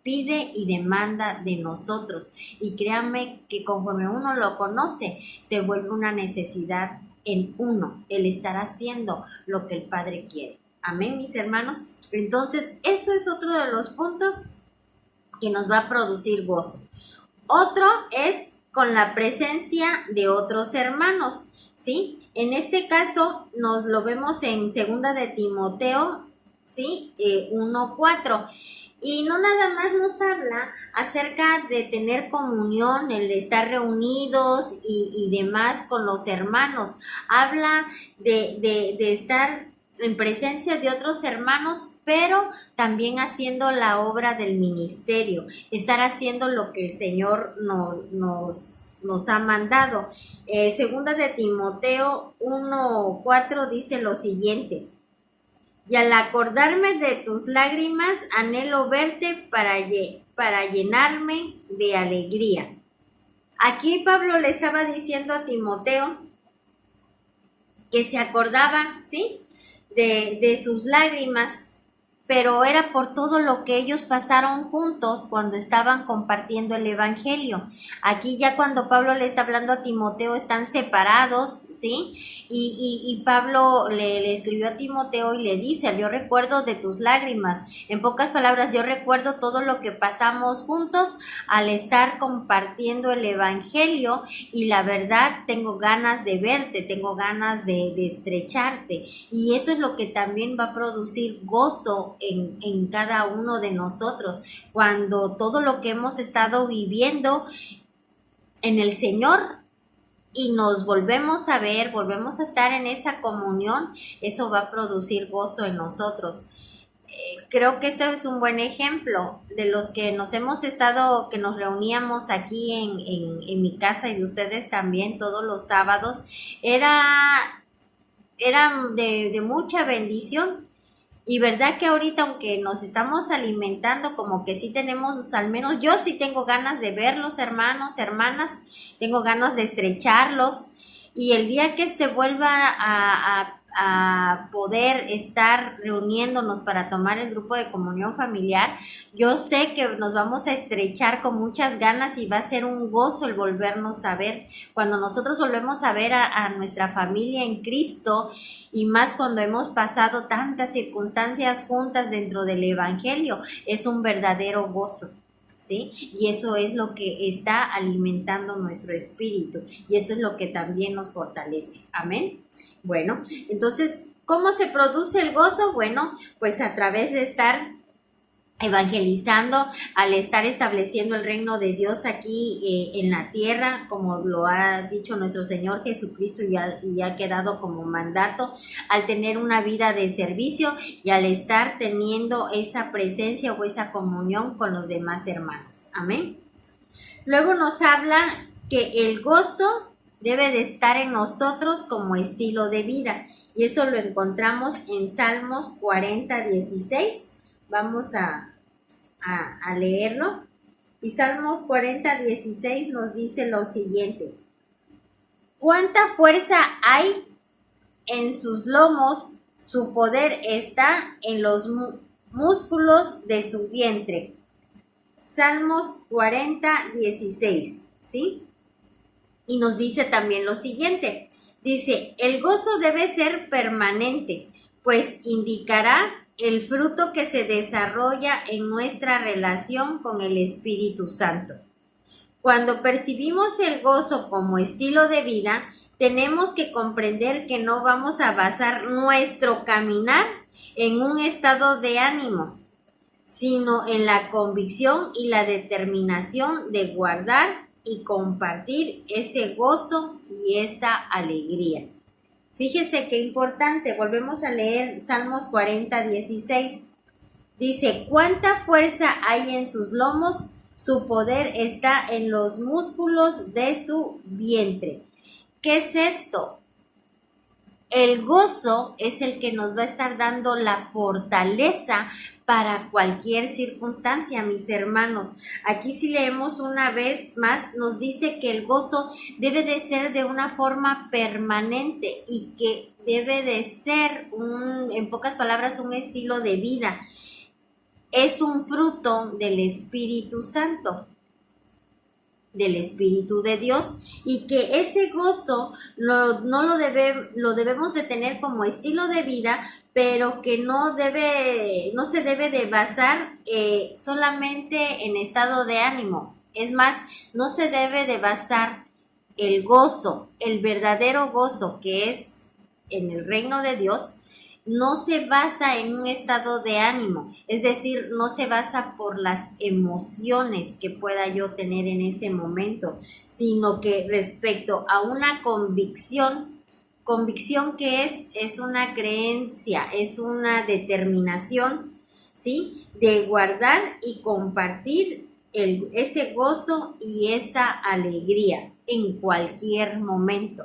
pide y demanda de nosotros. Y créanme que conforme uno lo conoce, se vuelve una necesidad en uno, el estar haciendo lo que el Padre quiere. Amén, mis hermanos. Entonces, eso es otro de los puntos que nos va a producir gozo. Otro es con la presencia de otros hermanos, ¿sí? En este caso nos lo vemos en segunda de Timoteo, ¿sí? 1:4. Y no nada más nos habla acerca de tener comunión, el estar reunidos y demás con los hermanos. Habla de estar en presencia de otros hermanos, pero también haciendo la obra del ministerio, estar haciendo lo que el Señor nos ha mandado. Segunda de Timoteo 1:4 dice lo siguiente: y al acordarme de tus lágrimas, anhelo verte para llenarme de alegría. Aquí Pablo le estaba diciendo a Timoteo que se acordaba, ¿sí?, de sus lágrimas, pero era por todo lo que ellos pasaron juntos cuando estaban compartiendo el evangelio. Aquí ya cuando Pablo le está hablando a Timoteo están separados, ¿sí? Y Pablo le escribió a Timoteo y le dice: yo recuerdo de tus lágrimas. En pocas palabras, yo recuerdo todo lo que pasamos juntos al estar compartiendo el evangelio y la verdad tengo ganas de verte, tengo ganas de estrecharte, y eso es lo que también va a producir gozo en cada uno de nosotros, cuando todo lo que hemos estado viviendo en el Señor y nos volvemos a ver, volvemos a estar en esa comunión, eso va a producir gozo en nosotros. Creo que este es un buen ejemplo de los que nos hemos estado, que nos reuníamos aquí en mi casa y de ustedes también todos los sábados. Era de mucha bendición. Y verdad que ahorita, aunque nos estamos alimentando, como que sí tenemos, al menos yo sí tengo ganas de verlos, hermanos, hermanas, tengo ganas de estrecharlos. Y el día que se vuelva a poder estar reuniéndonos para tomar el grupo de comunión familiar, yo sé que nos vamos a estrechar con muchas ganas y va a ser un gozo el volvernos a ver. Cuando nosotros volvemos a ver a nuestra familia en Cristo, y más cuando hemos pasado tantas circunstancias juntas dentro del evangelio, es un verdadero gozo, ¿sí? Y eso es lo que está alimentando nuestro espíritu y eso es lo que también nos fortalece. Amén. Bueno, entonces, ¿cómo se produce el gozo? Bueno, pues a través de estar evangelizando, al estar estableciendo el reino de Dios aquí en la tierra, como lo ha dicho nuestro Señor Jesucristo y ha quedado como mandato, al tener una vida de servicio y al estar teniendo esa presencia o esa comunión con los demás hermanos. Amén. Luego nos habla que el gozo debe de estar en nosotros como estilo de vida, y eso lo encontramos en Salmos 40:16. Vamos a leerlo. Y Salmos 40:16 nos dice lo siguiente: ¿cuánta fuerza hay en sus lomos? Su poder está en los músculos de su vientre. Salmos 40:16, ¿sí? Y nos dice también lo siguiente. Dice, el gozo debe ser permanente, pues indicará el fruto que se desarrolla en nuestra relación con el Espíritu Santo. Cuando percibimos el gozo como estilo de vida, tenemos que comprender que no vamos a basar nuestro caminar en un estado de ánimo, sino en la convicción y la determinación de guardar y compartir ese gozo y esa alegría. Fíjese qué importante, volvemos a leer Salmos 40:16. Dice, ¿cuánta fuerza hay en sus lomos? Su poder está en los músculos de su vientre. ¿Qué es esto? El gozo es el que nos va a estar dando la fortaleza para cualquier circunstancia, mis hermanos. Aquí si leemos una vez más, nos dice que el gozo debe de ser de una forma permanente y que debe de ser, en pocas palabras, un estilo de vida. Es un fruto del Espíritu Santo, del Espíritu de Dios, y que ese gozo no lo debemos de tener como estilo de vida, pero que no se debe de basar solamente en estado de ánimo. Es más, no se debe de basar el gozo, el verdadero gozo que es en el reino de Dios, no se basa en un estado de ánimo, es decir, no se basa por las emociones que pueda yo tener en ese momento, sino que respecto a una convicción que es una creencia, es una determinación, ¿sí?, de guardar y compartir ese gozo y esa alegría en cualquier momento.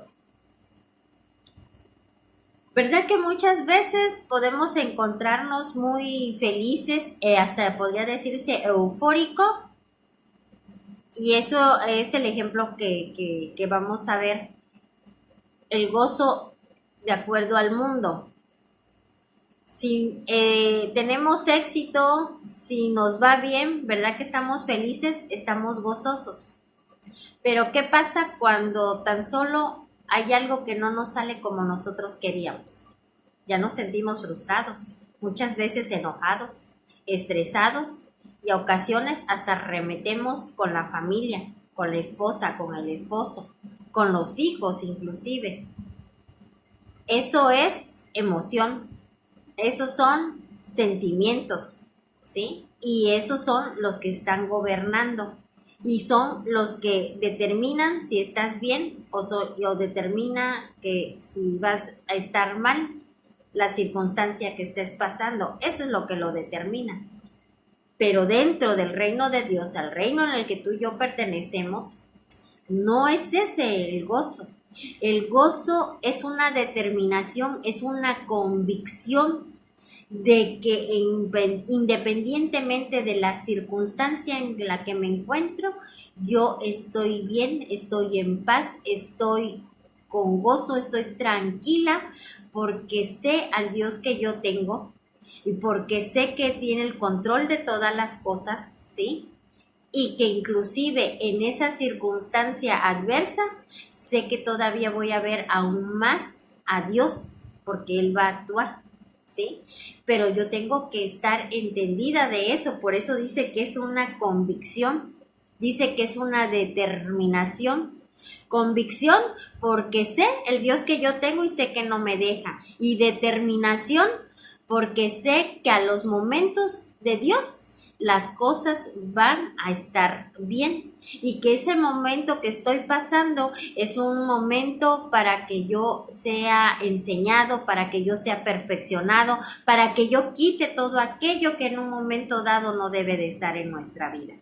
¿Verdad que muchas veces podemos encontrarnos muy felices, hasta podría decirse eufórico? Y eso es el ejemplo que vamos a ver, el gozo de acuerdo al mundo. Si tenemos éxito, si nos va bien, ¿verdad que estamos felices? Estamos gozosos. Pero ¿qué pasa cuando tan solo hay algo que no nos sale como nosotros queríamos? Ya nos sentimos frustrados, muchas veces enojados, estresados, y a ocasiones hasta remetemos con la familia, con la esposa, con el esposo, con los hijos inclusive. Eso es emoción, esos son sentimientos, ¿sí? Y esos son los que están gobernando. Y son los que determinan si estás bien o determina que si vas a estar mal, la circunstancia que estés pasando. Eso es lo que lo determina. Pero dentro del reino de Dios, al reino en el que tú y yo pertenecemos, no es ese el gozo. El gozo es una determinación, es una convicción de que independientemente de la circunstancia en la que me encuentro, yo estoy bien, estoy en paz, estoy con gozo, estoy tranquila, porque sé al Dios que yo tengo y porque sé que tiene el control de todas las cosas, ¿sí? Y que inclusive en esa circunstancia adversa, sé que todavía voy a ver aún más a Dios, porque Él va a actuar, ¿sí? Pero yo tengo que estar entendida de eso, por eso dice que es una convicción, dice que es una determinación. Convicción porque sé el Dios que yo tengo y sé que no me deja, y determinación porque sé que a los momentos de Dios las cosas van a estar bien y que ese momento que estoy pasando es un momento para que yo sea enseñado, para que yo sea perfeccionado, para que yo quite todo aquello que en un momento dado no debe de estar en nuestra vida.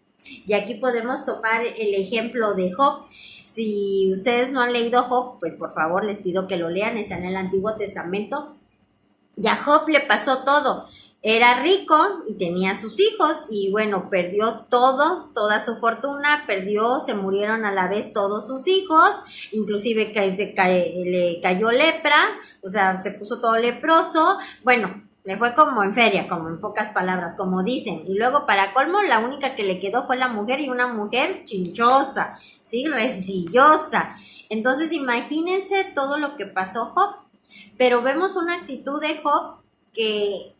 Y aquí podemos tomar el ejemplo de Job. Si ustedes no han leído Job, pues por favor les pido que lo lean, está en el Antiguo Testamento. Y a Job le pasó todo. Era rico y tenía sus hijos y bueno, perdió todo, toda su fortuna, se murieron a la vez todos sus hijos, inclusive le cayó lepra, o sea, se puso todo leproso, bueno, le fue como en feria, como en pocas palabras, como dicen, y luego para colmo la única que le quedó fue la mujer y una mujer chinchosa, ¿sí? Resillosa. Entonces imagínense todo lo que pasó Job, pero vemos una actitud de Job que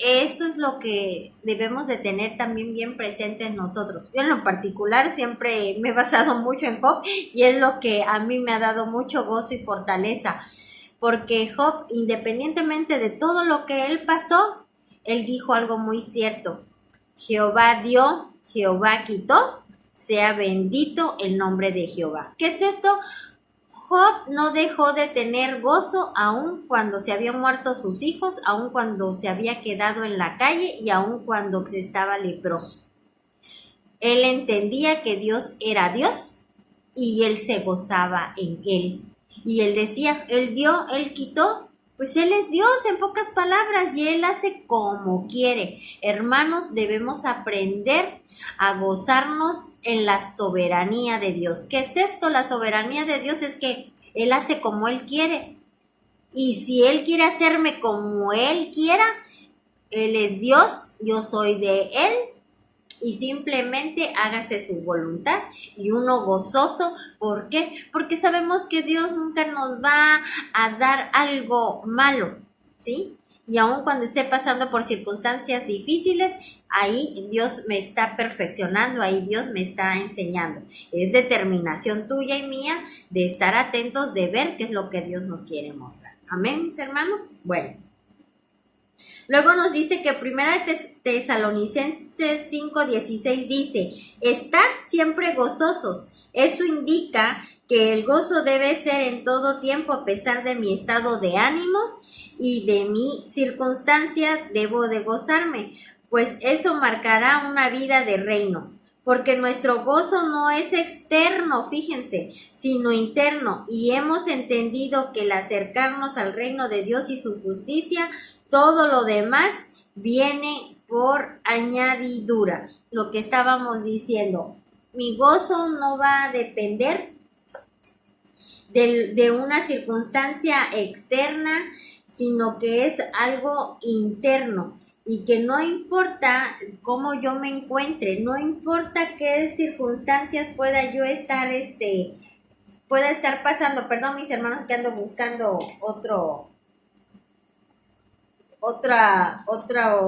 eso es lo que debemos de tener también bien presente en nosotros. Yo en lo particular siempre me he basado mucho en Job y es lo que a mí me ha dado mucho gozo y fortaleza, porque Job, independientemente de todo lo que él pasó, él dijo algo muy cierto: Jehová dio, Jehová quitó, sea bendito el nombre de Jehová. ¿Qué es esto? Job no dejó de tener gozo aun cuando se habían muerto sus hijos, aun cuando se había quedado en la calle y aun cuando estaba leproso. Él entendía que Dios era Dios y él se gozaba en él. Y él decía, él dio, él quitó, pues él es Dios en pocas palabras y él hace como quiere. Hermanos, debemos aprender a gozarnos en la soberanía de Dios. ¿Qué es esto? La soberanía de Dios es que él hace como él quiere. Y si él quiere hacerme como él quiera, él es Dios, yo soy de él. Y simplemente hágase su voluntad y uno gozoso. ¿Por qué? Porque sabemos que Dios nunca nos va a dar algo malo, ¿sí? Y aun cuando esté pasando por circunstancias difíciles, ahí Dios me está perfeccionando, ahí Dios me está enseñando. Es determinación tuya y mía de estar atentos, de ver qué es lo que Dios nos quiere mostrar. Amén, mis hermanos. Bueno. Luego nos dice que Primera de Tesalonicenses 5:16 dice, estad siempre gozosos. Eso indica que el gozo debe ser en todo tiempo a pesar de mi estado de ánimo y de mi circunstancia debo de gozarme, pues eso marcará una vida de reino. Porque nuestro gozo no es externo, fíjense, sino interno, y hemos entendido que el acercarnos al reino de Dios y su justicia, todo lo demás viene por añadidura. Lo que estábamos diciendo, mi gozo no va a depender de una circunstancia externa, sino que es algo interno. Y que no importa cómo yo me encuentre, no importa qué circunstancias pueda yo estar, pueda estar pasando. Perdón, mis hermanos, que ando buscando otro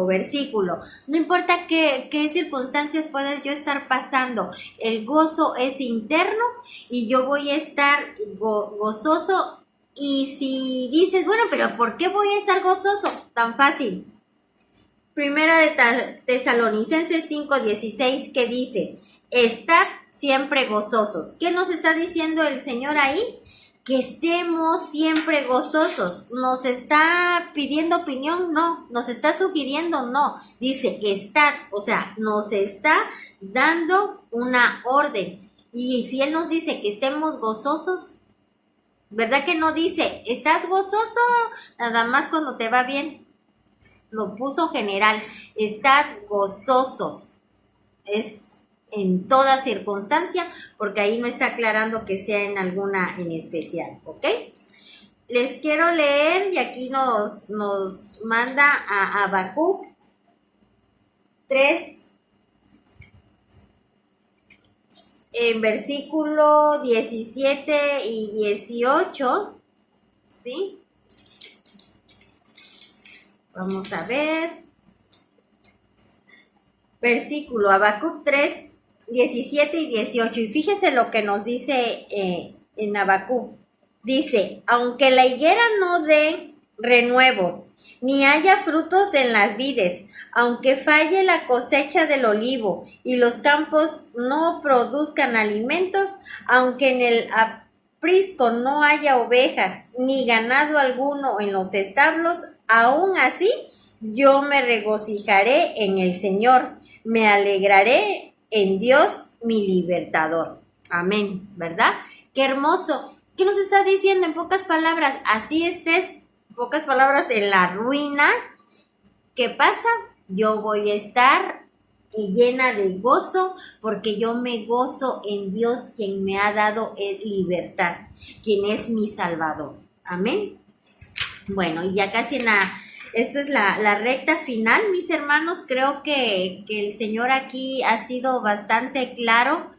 versículo. No importa qué circunstancias pueda yo estar pasando, el gozo es interno y yo voy a estar gozoso. Y si dices, bueno, pero ¿por qué voy a estar gozoso? Tan fácil. Primera de Tesalonicenses 5:16 que dice, estad siempre gozosos. ¿Qué nos está diciendo el Señor ahí? Que estemos siempre gozosos. ¿Nos está pidiendo opinión? No. ¿Nos está sugiriendo? No. Dice, estad, o sea, nos está dando una orden. Y si Él nos dice que estemos gozosos, ¿verdad que no dice, estad gozoso nada más cuando te va bien? Lo puso general, estad gozosos, es en toda circunstancia, porque ahí no está aclarando que sea en alguna en especial, ¿ok? Les quiero leer, y aquí nos manda a Habacuc 3, en versículo 17 y 18, ¿sí? Vamos a ver. Versículo Habacuc 3, 17 y 18. Y fíjese lo que nos dice en Habacuc. Dice, aunque la higuera no dé renuevos, ni haya frutos en las vides, aunque falle la cosecha del olivo y los campos no produzcan alimentos, aunque en el aprisco no haya ovejas ni ganado alguno en los establos, aún así yo me regocijaré en el Señor, me alegraré en Dios mi libertador. Amén, ¿verdad? Qué hermoso. ¿Qué nos está diciendo en pocas palabras? Así estés, pocas palabras, en la ruina. ¿Qué pasa? Yo voy a estar llena de gozo porque yo me gozo en Dios, quien me ha dado libertad, quien es mi Salvador. Amén. Bueno, y ya casi esta es la recta final, mis hermanos. Creo que el Señor aquí ha sido bastante claro.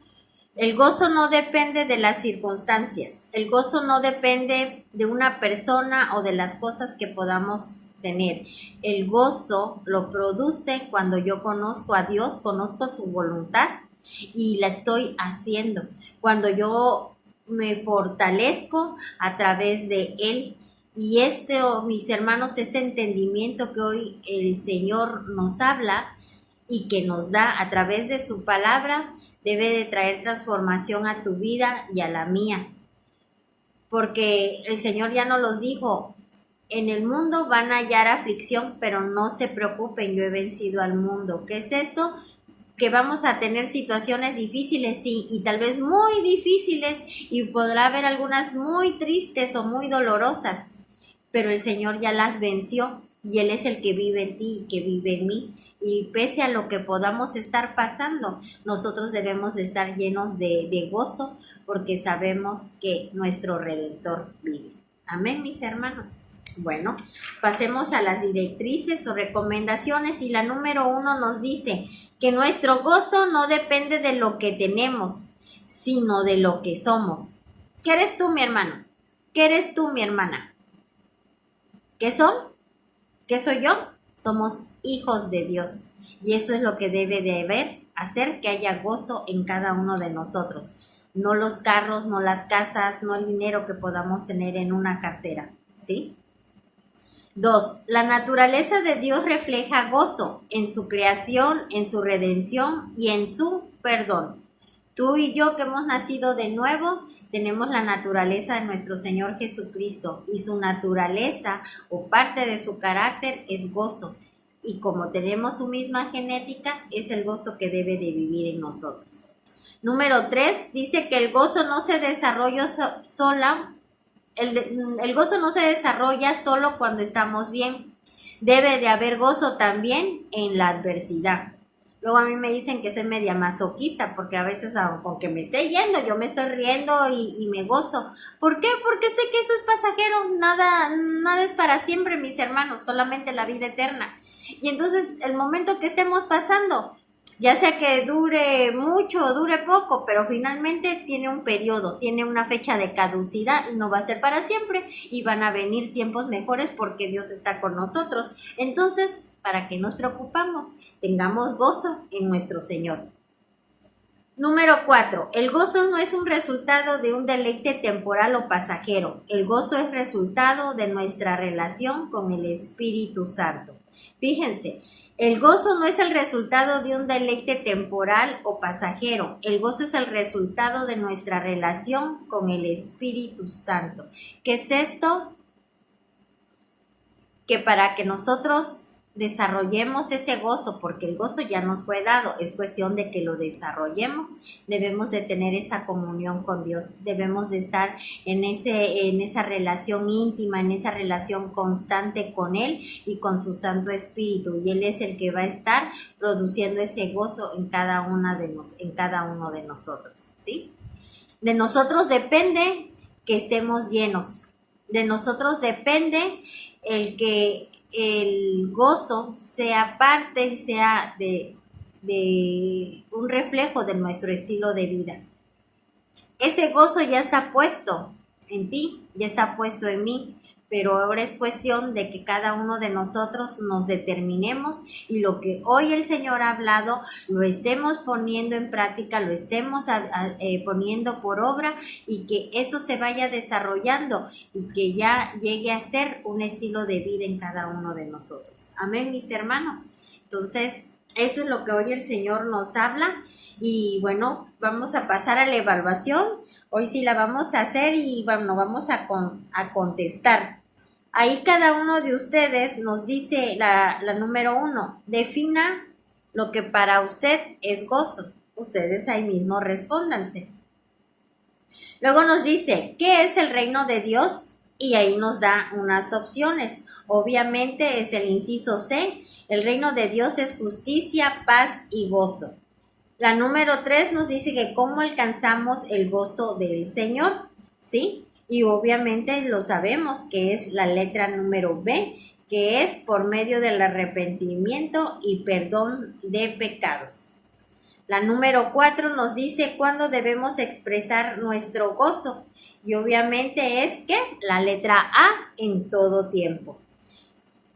El gozo no depende de las circunstancias, el gozo no depende de una persona o de las cosas que podamos tener. El gozo lo produce cuando yo conozco a Dios, conozco su voluntad y la estoy haciendo. Cuando yo me fortalezco a través de Él. Y mis hermanos, este entendimiento que hoy el Señor nos habla y que nos da a través de su palabra, debe de traer transformación a tu vida y a la mía. Porque el Señor ya nos los dijo, en el mundo van a hallar aflicción, pero no se preocupen, yo he vencido al mundo. ¿Qué es esto? Que vamos a tener situaciones difíciles, sí, y tal vez muy difíciles, y podrá haber algunas muy tristes o muy dolorosas, pero el Señor ya las venció y Él es el que vive en ti y que vive en mí. Y pese a lo que podamos estar pasando, nosotros debemos de estar llenos de gozo porque sabemos que nuestro Redentor vive. Amén, mis hermanos. Bueno, pasemos a las directrices o recomendaciones y la número 1 nos dice que nuestro gozo no depende de lo que tenemos, sino de lo que somos. ¿Qué eres tú, mi hermano? ¿Qué eres tú, mi hermana? ¿Qué son? ¿Qué soy yo? Somos hijos de Dios y eso es lo que debe de hacer que haya gozo en cada uno de nosotros. No los carros, no las casas, no el dinero que podamos tener en una cartera, ¿sí? 2. La naturaleza de Dios refleja gozo en su creación, en su redención y en su perdón. Tú y yo que hemos nacido de nuevo, tenemos la naturaleza de nuestro Señor Jesucristo y su naturaleza o parte de su carácter es gozo. Y como tenemos su misma genética, es el gozo que debe de vivir en nosotros. Número 3, dice que el gozo no se desarrolla el gozo no se desarrolla solo cuando estamos bien. Debe de haber gozo también en la adversidad. Luego a mí me dicen que soy media masoquista porque a veces aunque me esté yendo, yo me estoy riendo y me gozo. ¿Por qué? Porque sé que eso es pasajero, nada es para siempre, mis hermanos, solamente la vida eterna. Y entonces el momento que estemos pasando, ya sea que dure mucho o dure poco, pero finalmente tiene un periodo, tiene una fecha de caducidad y no va a ser para siempre y van a venir tiempos mejores porque Dios está con nosotros. Entonces, ¿para qué nos preocupamos? Tengamos gozo en nuestro Señor. Número 4. El gozo no es un resultado de un deleite temporal o pasajero. El gozo es resultado de nuestra relación con el Espíritu Santo. Fíjense. El gozo no es el resultado de un deleite temporal o pasajero. El gozo es el resultado de nuestra relación con el Espíritu Santo. ¿Qué es esto? Que para que nosotros desarrollemos ese gozo, porque el gozo ya nos fue dado, es cuestión de que lo desarrollemos, debemos de tener esa comunión con Dios, debemos de estar en esa relación íntima, en esa relación constante con Él y con su Santo Espíritu, y Él es el que va a estar produciendo ese gozo en cada uno de nosotros, ¿sí? De nosotros depende que estemos llenos, de nosotros depende el que el gozo sea parte, sea de un reflejo de nuestro estilo de vida. Ese gozo ya está puesto en ti, ya está puesto en mí, pero ahora es cuestión de que cada uno de nosotros nos determinemos y lo que hoy el Señor ha hablado lo estemos poniendo en práctica, lo estemos poniendo por obra y que eso se vaya desarrollando y que ya llegue a ser un estilo de vida en cada uno de nosotros. Amén, mis hermanos. Entonces, eso es lo que hoy el Señor nos habla y bueno, vamos a pasar a la evaluación. Hoy sí la vamos a hacer y bueno, vamos a contestar. Ahí cada uno de ustedes nos dice la número 1, defina lo que para usted es gozo. Ustedes ahí mismo respóndanse. Luego nos dice, ¿qué es el reino de Dios? Y ahí nos da unas opciones. Obviamente es el inciso C, el reino de Dios es justicia, paz y gozo. La número 3 nos dice que cómo alcanzamos el gozo del Señor, ¿sí? Y obviamente lo sabemos que es la letra número B, que es por medio del arrepentimiento y perdón de pecados. La número 4 nos dice cuándo debemos expresar nuestro gozo. Y obviamente es que la letra A, en todo tiempo.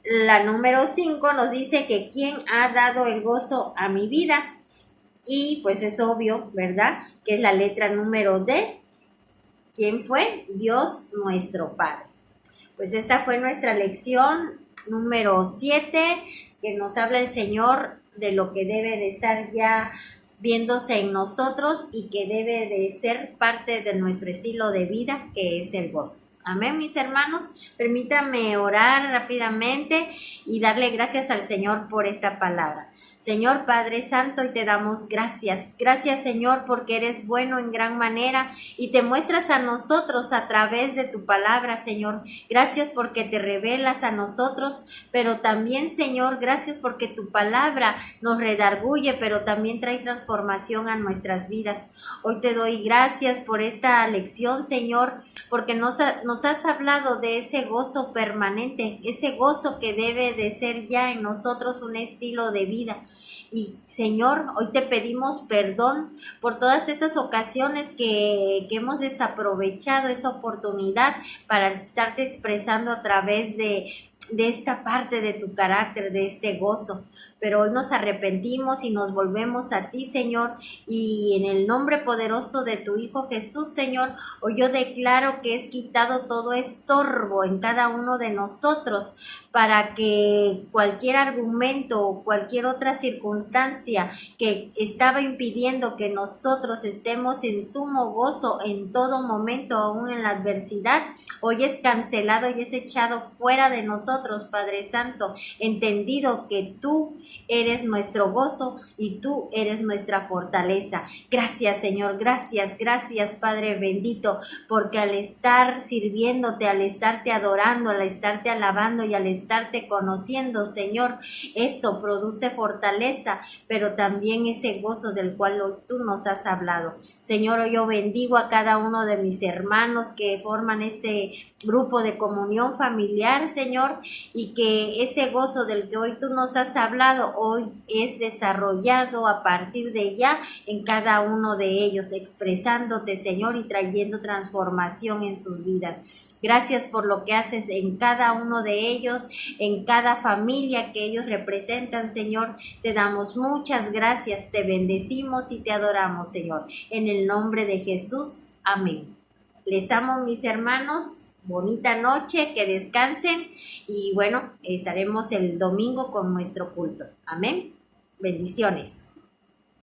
La número 5 nos dice que quién ha dado el gozo a mi vida. Y pues es obvio, ¿verdad? Que es la letra número D. ¿Quién fue? Dios nuestro Padre. Pues esta fue nuestra lección número 7, que nos habla el Señor de lo que debe de estar ya viéndose en nosotros y que debe de ser parte de nuestro estilo de vida, que es el gozo. Amén, mis hermanos. Permítanme orar rápidamente y darle gracias al Señor por esta palabra. Señor Padre Santo, y te damos gracias. Gracias, Señor, porque eres bueno en gran manera y te muestras a nosotros a través de tu palabra, Señor. Gracias porque te revelas a nosotros, pero también, Señor, gracias porque tu palabra nos redarguye, pero también trae transformación a nuestras vidas. Hoy te doy gracias por esta lección, Señor, porque nos has hablado de ese gozo permanente, ese gozo que debe de ser ya en nosotros un estilo de vida. Y Señor, hoy te pedimos perdón por todas esas ocasiones que hemos desaprovechado esa oportunidad para estarte expresando a través de esta parte de tu carácter, de este gozo. Pero hoy nos arrepentimos y nos volvemos a ti, Señor, y en el nombre poderoso de tu Hijo Jesús, Señor, hoy yo declaro que es quitado todo estorbo en cada uno de nosotros para que cualquier argumento o cualquier otra circunstancia que estaba impidiendo que nosotros estemos en sumo gozo en todo momento, aún en la adversidad, hoy es cancelado y es echado fuera de nosotros, Padre Santo, entendido que tú eres nuestro gozo y tú eres nuestra fortaleza. Gracias, Señor, gracias, Padre bendito, porque al estar sirviéndote, al estarte adorando, al estarte alabando y al estarte conociendo, Señor, eso produce fortaleza, pero también ese gozo del cual hoy tú nos has hablado. Señor, yo bendigo a cada uno de mis hermanos que forman este grupo de comunión familiar, Señor, y que ese gozo del que hoy tú nos has hablado hoy es desarrollado a partir de ya en cada uno de ellos, expresándote, Señor, y trayendo transformación en sus vidas. Gracias por lo que haces en cada uno de ellos, en cada familia que ellos representan, Señor. Te damos muchas gracias, te bendecimos y te adoramos, Señor. En el nombre de Jesús, amén. Les amo, mis hermanos. Bonita noche, que descansen y bueno, estaremos el domingo con nuestro culto. Amén. Bendiciones.